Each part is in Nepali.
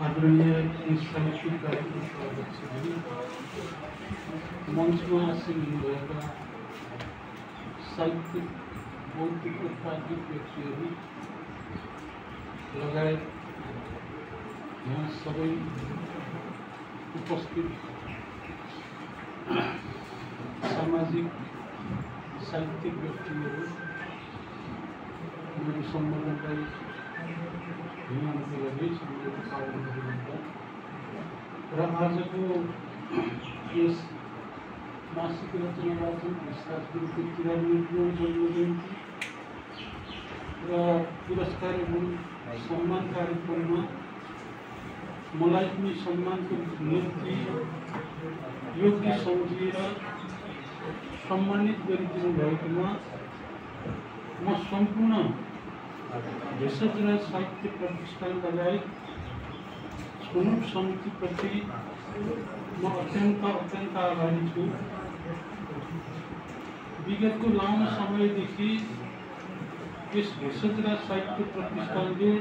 आदरणीय साहित्यिक कार्यक्रम अध्यक्षज्यू, मञ्चमा आसीन हुनुभएका साहित्यिक बौद्धिक र तार्किक व्यक्तिहरू लगायत यहाँ सबै उपस्थित सामाजिक साहित्यिक व्यक्तिहरू मेरो सम्मेलनलाई हिँड्नको लागि सम्मेलन पालन गर्नुहुन्छ र आजको यस मासिक रचना वाचन विश्वास गुरुको 93औं जन्मजयन्ती र पुरस्कार एवं सम्मान कार्यक्रममा मलाई पनि सम्मानको निम्ति योग्य सम्झिएर सम्मानित गरिदिनु भएकोमा म सम्पूर्ण भेषजराज साहित्य प्रतिष्ठान लगायत छनौट समितिप्रति म अत्यन्त आभारी छु। विगतको लामो समयदेखि यस भेषजराज साहित्य प्रतिष्ठानले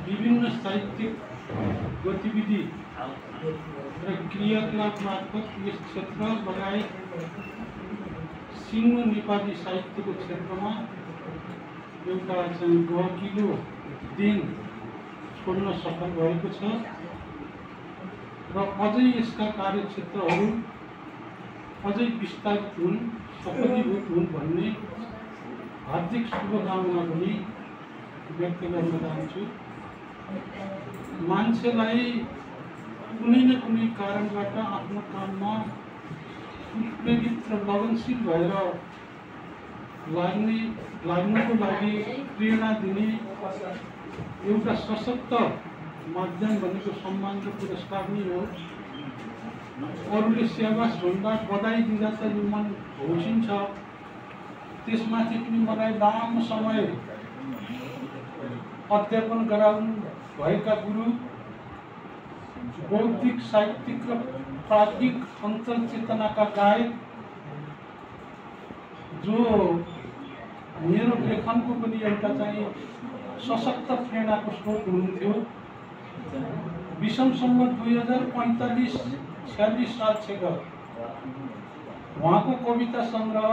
विभिन्न साहित्यिक गतिविधि र क्रियाकलाप मार्फत यस क्षेत्र लगायत सिङ्गो नेपाली साहित्यको क्षेत्रमा एउटा चाहिँ गहकिलो दिन छोड्न सफल भएको छ र अझै यसका कार्यक्षेत्रहरू अझै विस्तारित हुन्, सफलीभूत हुन् भन्ने हार्दिक शुभकामना पनि व्यक्त गर्न चाहन्छु। मान्छेलाई कुनै न कुनै कारणबाट आफ्नो काममा उत्प्रेरित र लगनशील भएर लाग्नको लागि प्रेरणा दिने एउटा सशक्त माध्यम भनेको सम्मान र पुरस्कार नै हो। अरूले स्याबास भन्दा बधाई दिँदा त यो मन होसिन्छ। त्यसमाथि पनि मलाई लामो समय अध्यापन गराउनु भएका गुरु, बौद्धिक साहित्यिक र प्राज्ञिक अन्तल चेतनाका गायक, जो मेरो लेखनको पनि एउटा चाहिँ सशक्त प्रेरणाको स्रोत हुनुहुन्थ्यो। विषमसम्म 2045-46 साल छेक उहाँको कविता सङ्ग्रह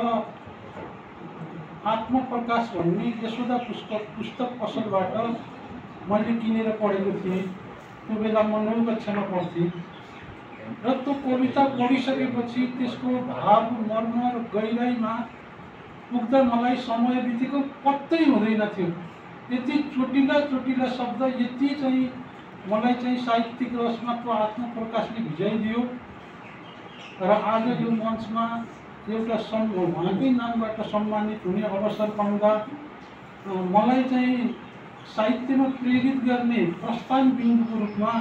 आत्मप्रकाश भन्ने यशोदा पुस्तक पसलबाट मैले किनेर पढेको थिएँ। त्यो बेला म 9 कक्षामा पढ्थेँ र त्यो कविता पढिसकेपछि त्यसको भाव, मर्म र गहिराइमा पुग्दा मलाई समय बितेको पत्तै हुँदैन थियो। यति चोटिला शब्द, यति चाहिँ मलाई चाहिँ साहित्यिक रसमा त्यो आत्मप्रकाशले भिजाइदियो र आज यो मञ्चमा एउटा उहाँकै नामबाट सम्मानित हुने अवसर पाउँदा मलाई चाहिँ साहित्यमा प्रेरित गर्ने प्रस्थान बिन्दुको रूपमा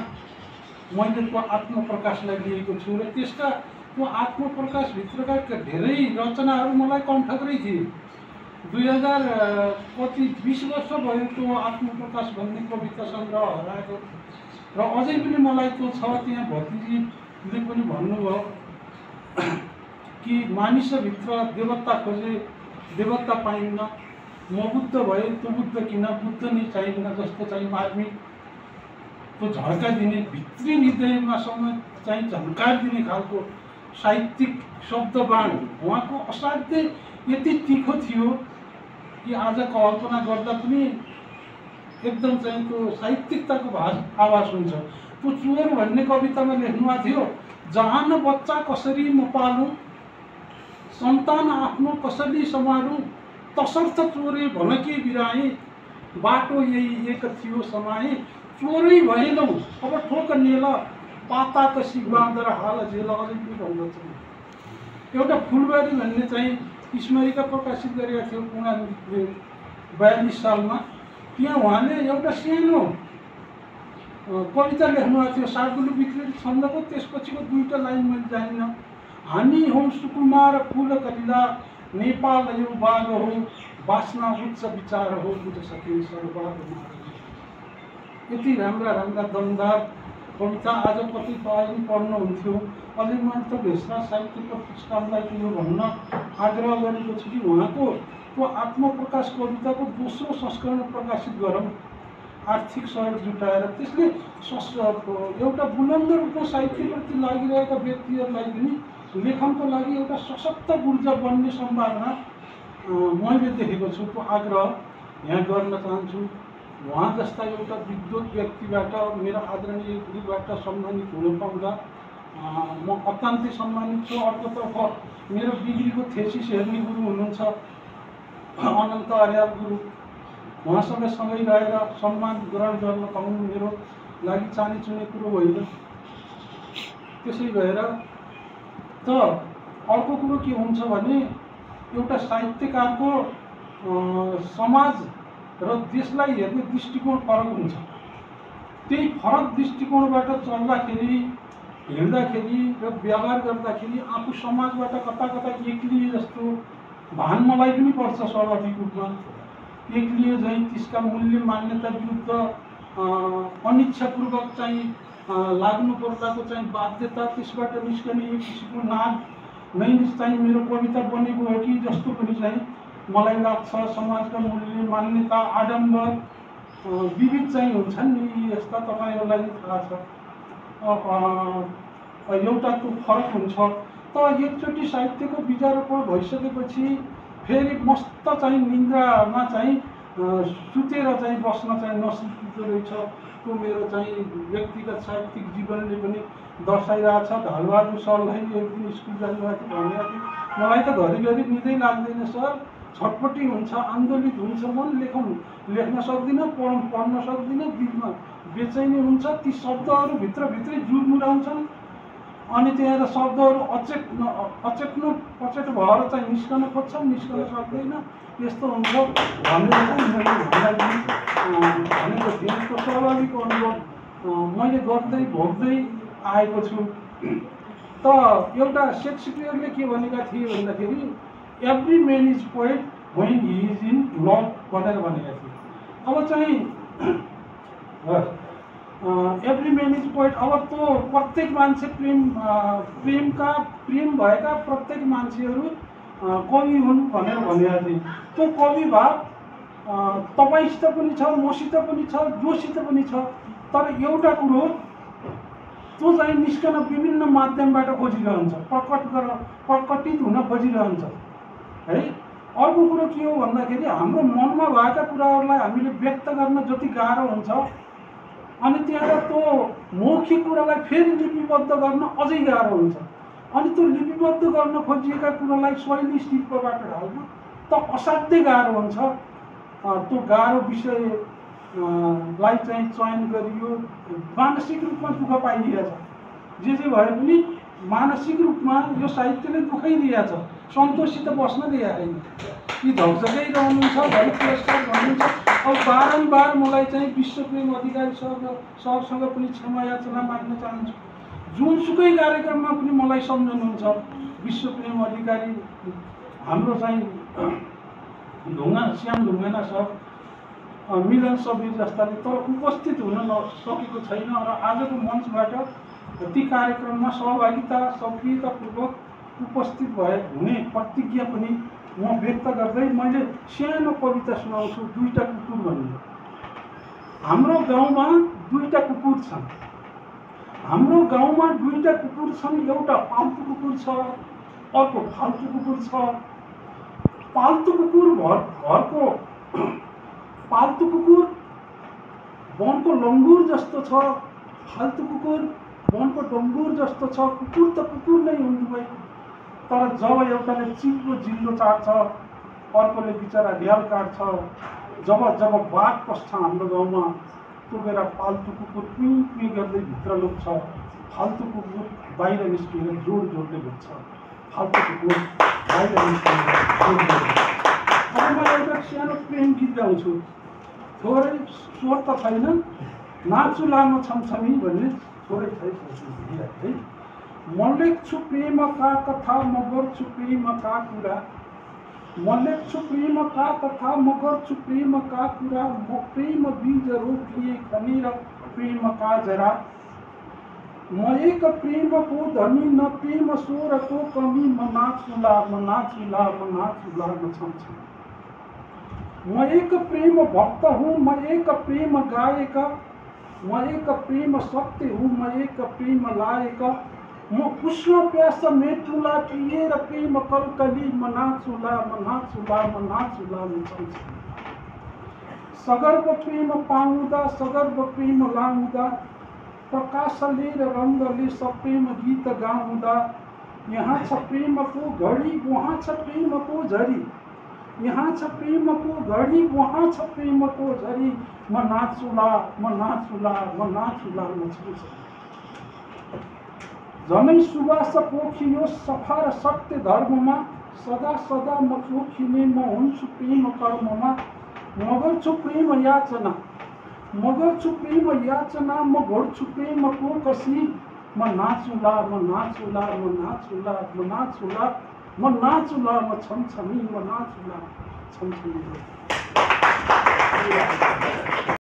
मैले त्यो आत्मप्रकाशलाई लिएको छु र त्यसका त्यो आत्मप्रकाशभित्रका धेरै रचनाहरू मलाई कण्ठग्रै थिए। 2020 वर्ष भयो त्यो आत्मप्रकाश भन्ने कविता सङ्ग्रह हराएको र अझै पनि मलाई त्यो छ। त्यहाँ भतिजीले पनि भन्नुभयो कि मानिसभित्र देवता खोजे देवता पाइन्न, म बुद्ध भए त्यो बुद्ध किन, बुद्ध नै चाहिन्न जस्तो चाहिँ मार्मिक त्यो झड्का दिने, भित्री हृदयमा समेत चाहिँ झन्कार दिने खालको साहित्यिक शब्दबाण उहाँको असाध्यै यति तिखो थियो कि आज कल्पना गर्दा पनि एकदम चाहिँ त्यो साहित्यिकताको आवाज हुन्छ। त्यो चोर भन्ने कवितामा लेख्नुभएको थियो, जहाँ न बच्चा कसरी म पालूँ, सन्तान आफ्नो कसरी सम्हालूँ, तसर्थ चोरे भनके बिराएँ, बाटो यही एक थियो समाए, चोरै भएनौ अब ठोक नेल, पाता कसी बाँधर हाल जेल। अझै पनि भन्दछ। एउटा फुलबारी भन्ने चाहिँ स्मरिका प्रकाशित गरेका थियो कुमारले 42 सालमा। त्यहाँ उहाँले एउटा सानो कविता लेख्नुभएको थियो, सार्गुलु विक्रेत छन्दको। त्यसपछिको 2टा लाइन मैले जानिनँ। हामी हौ सुकुमार फुल कलिला, नेपाल यो बाग हो, बाँच्न उच्च विचार हो, बुझ सके सर्वबाग। यति राम्रा दमदार कविता आज कति पनि पढ्नुहुन्थ्यो। अझै मैले त भेषजराज साहित्य प्रतिष्ठानलाई यो भन्न आग्रह गरेको छु कि उहाँको त्यो आत्मप्रकाश कविताको दोस्रो संस्करण प्रकाशित गरौँ। आर्थिक सहयोग जुटाएर त्यसले एउटा बुलन्द रूपमा साहित्यप्रति लागिरहेका व्यक्तिहरूलाई पनि लेखनको लागि एउटा सशक्त ऊर्जा बन्ने सम्भावना मैले देखेको छु। त्यो आग्रह यहाँ गर्न चाहन्छु। उहाँ जस्ता एउटा विद्वत व्यक्तिबाट, मेरो आदरणीय गुरुबाट सम्मानित हुन पाउँदा म अत्यन्तै सम्मानित छु। अर्कोतर्फ मेरो डिग्रीको थेसिस हेर्ने गुरु हुनुहुन्छ अनन्त अर्याल गुरु, उहाँसँग सँगै रहेर सम्मान ग्रहण गर्न पाउनु मेरो लागि चानी चुने कुरो होइन। त्यसै भएर त अर्को कुरो के हुन्छ भने एउटा साहित्यकारको समाज र देशलाई हेर्ने दृष्टिकोण फरक हुन्छ। त्यही फरक दृष्टिकोणबाट चल्दाखेरि, हिँड्दाखेरि र व्यवहार गर्दाखेरि आफू समाजबाट कता कता एक्लिए जस्तो भान मलाई पनि पर्छ। स्वाभाविक रूपमा एक्लिए झैँ त्यसका मूल्य मान्यता विरुद्ध अनिच्छापूर्वक चाहिँ लाग्नु पर्दाको चाहिँ बाध्यता, त्यसबाट निस्कने एक किसिमको नाद नै चाहिँ मेरो कविता बनेको हो कि जस्तो पनि चाहिँ मलाई लाग्छ। समाजका मूल्य मान्यता आडम्बर विविध चाहिँ हुन्छन् नि यस्ता, तपाईँहरूलाई थाहा छ। एउटा त्यो फरक हुन्छ। त एकचोटि साहित्यको बीजारोपण भइसकेपछि फेरि मस्त चाहिँ निन्द्रामा चाहिँ सुतेर चाहिँ बस्न चाहिँ नसिकिँदो रहेछ। त्यो मेरो चाहिँ व्यक्तिगत साहित्यिक जीवनले पनि दर्शाइरहेछ। ढालबहादुर सरलाई एक दिन स्कुल जानुभएको थियो, भनेको थियो मलाई त घरिघरि निदै लाग्दैन सर, छटपट्टि हुन्छ, आन्दोलित हुन्छ मन, लेख्न सक्दिनँ, पढ्न सक्दिनँ, दिलमा बेचैनी हुन्छ। ती शब्दहरू भित्रभित्रै जुर्मुराउँछन् अनि त्यहाँ शब्दहरू अचेट भएर चाहिँ निस्कन खोज्छन्, निस्कन सक्दैन, यस्तो हुन्छ भनेर चाहिँ मैले भनेको थिएँ। त्यो स्वाभाविक अनुभव मैले गर्दै भोग्दै आएको छु। त एउटा सेक्सपियरले के भनेका थिए भन्दाखेरि every man is poet when he is in love भनेर भनेका थिए। अब चाहिँ एभ्री मैन इज पोएट, अब त्यो प्रत्येक मान्छे प्रेम भएका प्रत्येक मान्छेहरू कवि हुन् भनेर भनेका थिए। त्यो कवि भाव तपाईँसित पनि छ, मसित पनि छ, जोसित पनि छ। तर एउटा कुरो त्यो चाहिँ निस्कन विभिन्न माध्यमबाट खोजिरहन्छ, प्रकटित हुन खोजिरहन्छ है। अर्को कुरो के हो भन्दाखेरि हाम्रो मनमा भएका कुराहरूलाई हामीले व्यक्त गर्न जति गाह्रो हुन्छ अनि त्यहाँ त्यो मौखिक कुरालाई फेरि लिपिबद्ध गर्न अझै गाह्रो हुन्छ। अनि त्यो लिपिबद्ध गर्न खोजिएका कुरालाई शैली शिल्पबाट ढाल्न त असाध्यै गाह्रो हुन्छ। त्यो गाह्रो विषयलाई चाहिँ चयन गरियो, मानसिक रूपमा दुःख पाइदिएछ। जे भए पनि मानसिक रूपमा यो साहित्यले दुःखै दिएछ, सन्तोषित बस्न दिए होइन। यी धौजकै रहनुहुन्छ, घरि पुरस्कार भन्नुहुन्छ। अब बारम्बार मलाई चाहिँ विश्वप्रेम अधिकारी सरसँग पनि क्षमा याचना माग्न चाहन्छु। जुनसुकै कार्यक्रममा पनि मलाई सम्झनुहुन्छ विश्वप्रेम अधिकारी, हाम्रो चाहिँ श्याम ढुङ्गाना सर, मिलन सबीर जस्ताले, तर उपस्थित हुन नसकेको छैन। र आजको मञ्चबाट ती कार्यक्रममा सहभागिता सक्रियतापूर्वक उपस्थित हुने प्रतिज्ञा पनि म व्यक्त गर्दै मैले सानो कविता सुनाउँछु। दुईटा कुकुर भन्ने। हाम्रो गाउँमा दुईटा कुकुर छन्। हाम्रो गाउँमा दुईटा कुकुर छन्। एउटा पाल्तु कुकुर छ, अर्को फाल्तु कुकुर छ। पाल्तु कुकुर घरको पाल्तु कुकुर वनको लङ्गुर जस्तो छ, फाल्तु कुकुर वनको डङ्गुर जस्तो छ। कुकुर त कुकुर नै हुन् दुवै, तर जब एउटाले चिप्लो जिल्लो चाट्छ अर्कोले बिचरा ढ्याल काट्छ। जब बाघ पस्छ हाम्रो गाउँमा त्यो बेला पाल्तु कुकुर पिँ गर्दै भित्र लुक्छ, फाल्तु कुकुर बाहिर निस्किएर जोडले भेट्छ। फाल्तु कुकुर बाहिर निस्किएर अब म एउटा सानो प्रेम गीत गाउँछु। थोरै स्वर त छैन, नाचु लामो छमछमी भन्ने थोरै है। म लेख्छु प्रेमका कथा, म गर्छु प्रेमका कुरा। म लेख्छु प्रेमका कथा, म गर्छु प्रेमका कुरा। म प्रेम बीज रोपिए खनेर प्रेमका जरा। म एक प्रेमको धनी, न प्रेम स्वरको कमी। म नाचुला म छमछमी। म एक प्रेम भक्त हूँ, मैं एक प्रेम गायक, मैं एक प्रेम सत्य हूँ, मैं एक प्रेम लायक। म उष्ण प्यास मेटुला पिएर प्रेम कलकली, म नाचुला म नाचुला म नाचुला म चल्छु। सगर्व प्रेम पाउँदा सगर्व प्रेम लाउँदा, प्रकाशले र रङ्गले सप्रेम गीत गाउँदा, यहाँ छ प्रेमको घडी वहाँ छ प्रेमको झरी, यहाँ छ प्रेमको घडी वहाँ छ प्रेमको झरी। म नाचुला म नाचुला म नाचुला म चल्छु। झनै सुवास पोखियोस् सफा र सत्य धर्ममा, सदा सदा म पोखिने म हुन्छु प्रेम कर्ममा। म गर्छु प्रेम याचना, म गर्छु प्रेम याचना, म घोड्छु प्रेमको कसी। म नाचुला म नाचुला म नाचुला म नाचुला म नाचुला म छमछमी, म नाचुला छमछमी।